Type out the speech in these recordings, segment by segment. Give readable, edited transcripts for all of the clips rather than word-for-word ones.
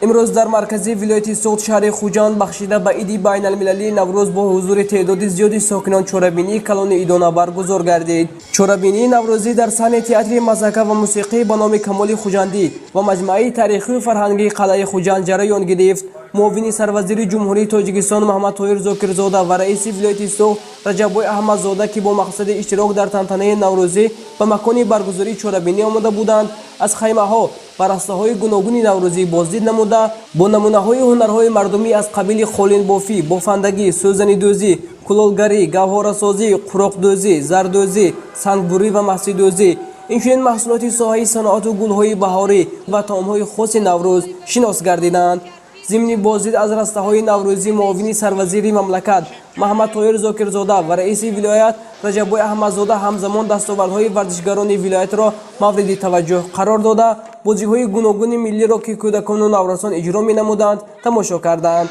امروز در مرکزی ولایت سوخت شهر خوجند بخشیده به عید بین المللی نوروز با حضور تعداد زیادی ساکنان چورابینی کلان ایدانه برگزار گردید. چورابینی نوروزی در صحنه تئاتر مزاکا و موسیقی به نام کمال خوجندی و مجمع تاریخی و فرهنگی قلعه خوجند جریان گرفت. معاون سروزیر جمهوری تاجیکستان محمد طاهر زاکرزاده و رئیس ولایت سوخت رجب احمدزاده که با مقصد اشتراک در تنتنه نوروزی به مکان برگزاری چورابینی آمده بودند، از خیمه ها و راسته‌های گوناگون نوروزی بازدید نموده با نمونه‌های هنرهای مردمی از قبیل خولین بافی، بافندگی، سوزنی دوزی، کلالگری، گوهرسازی، قراق دوزی، زردوزی، سنگبری و مسی دوزی، اینچنین محصولات ساحه صنعت و گل‌های بهاری و طعم‌های خاص نوروز شناس گردیدند. ضمن بازدید از راسته‌های نوروزی معاون سروزیر مملکت محمد طاهر زاکرزاده و رئیس ولایت رجب احمدزاده همزمان دستاوردهای ورزشگران ولایت را مورد توجه قرار داده بازی‌های گوناگون ملی را که کودکان و نوروزان اجرا می‌نمودند تماشا کردند.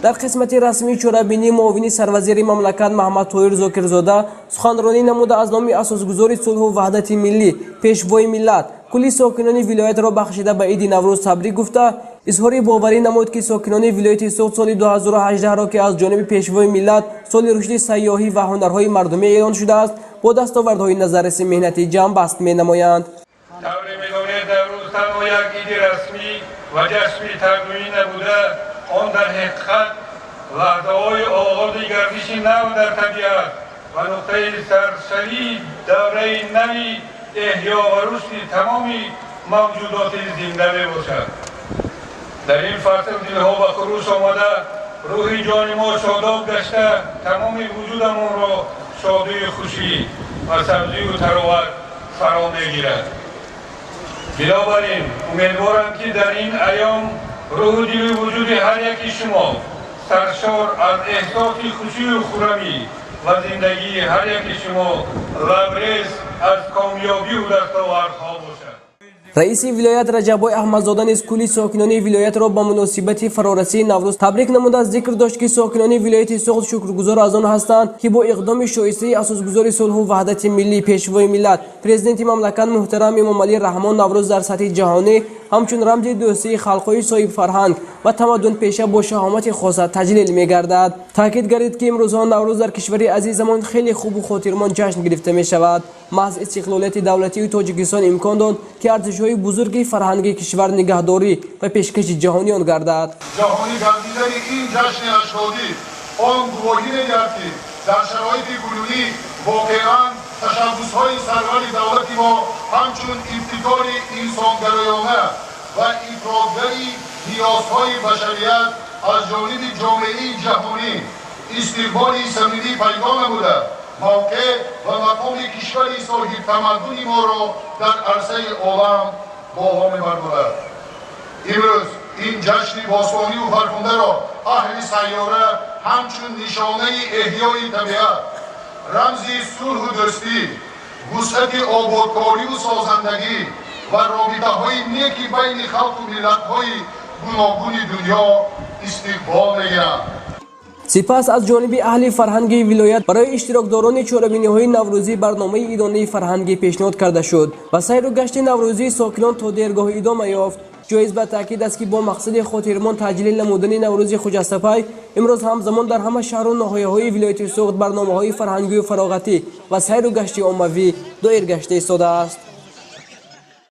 در قسمت رسمی چورابینی معاون سروزیر مملکت محمد طاهر زاکرزاده سخنرانی نموده از نام اساسگزار صلح و وحدت ملی پیشوای ملت کلی ساکنان ولایت را بخشیده به عید نوروز تبریک گفته اظهار باوری نمود که ساکنان ولایت سوخت سال 2018 را که از جانب پیشوای ملت سال رشد سیاحی و هنرهای مردمی اعلان شده است با دستاوردهای نظررس مهنتی جمع بست می‌نمایند. نوروز تنها یک عید رسمی و جشن تقویمی نبوده، آن در حقیقت لحظه‌های آغاز گردش نو در طبیعت و نقطه سرسری دوره نوی احیا و رشد تمام موجودات زنده میباشد. در این فصل دلها به خروش آمده، روح جان ما شاداب گشته، تمام وجودمان را شادی و خوشی و سبزی و تراوت فرا میگیرد. بنابراین امیدوارم که در این ایام روح و دل و وجود هر یکی شما سرشار از احساس خوشی و خرمی و زندگی هر یکی شما لبریز از کامیابی و دستاوردها باشد. رئیس ولایت رجب احمدزاده نیز کلی ساکنان ولایت را با مناسبت فرارسی نوروز تبریک نموده ذکر داشت که ساکنان ولایت سوخت شکرگزار از آن هستند که با اقدام شایسته اساسگزار صلح و وحدت ملی پیشوای ملت پرزیدنت مملکت محترم امام علی رحمان نوروز در سطح جهانی همچون رمز دوستی خلق‌های صاحب فرهنگ و تمدن پیشه با شهامت خاص تجلیل می‌گردد. تاکید گردید که امروز نوروز در کشور عزیزمان خیلی خوب و خاطرمان جشن گرفته می‌شود. محض استقلالیت دولتی تاجیکستان امکان داد که ارزش‌های بزرگ فرهنگی کشور نگهداری و پیشکش جهانی آن گردد. جهانی گردیدن این جشن اشادی آن گواهی می‌دهد که در شرایط کنونی واقعاً تشبس‌های سرور دولتی ما همچون ابتکار انسانگرایانه و افرادگری نیازهای بشریت از جانب جامعه جهانی استقبالی صمیمی پیدا نموده موقع و مقام کشور صاحب تمدن ما را در عرصه عالم بالا می‌بردارد. امروز این جشن باستانی و فرخنده را اهل سیاره همچون نشانه احیای طبیعت، رمزی صلح و دوستی، وسعت آبادکاری و سازندگی و رابطه‌های نیکی بین خلق و ملت‌های گوناگون دنیا استقبال می‌گیرند. سپس از جانب اهل فرهنگی ولایت برای اشتراکداران چورابینی‌های نوروزی برنامه ادانه فرهنگی پیشنهاد کرده شد و سیر و گشت نوروزی ساکنان تا دیرگاه ادامه یافت. جایز به تاکید است که با مقصد خاطرمان تجلیل نمودن نوروز خجسته امروز همزمان در همه شهر و ناحیه‌های ولایت سوخت برنامه‌های فرهنگی و فراغتی و سیر و گشت عمومی دایر گشته ایستاده است.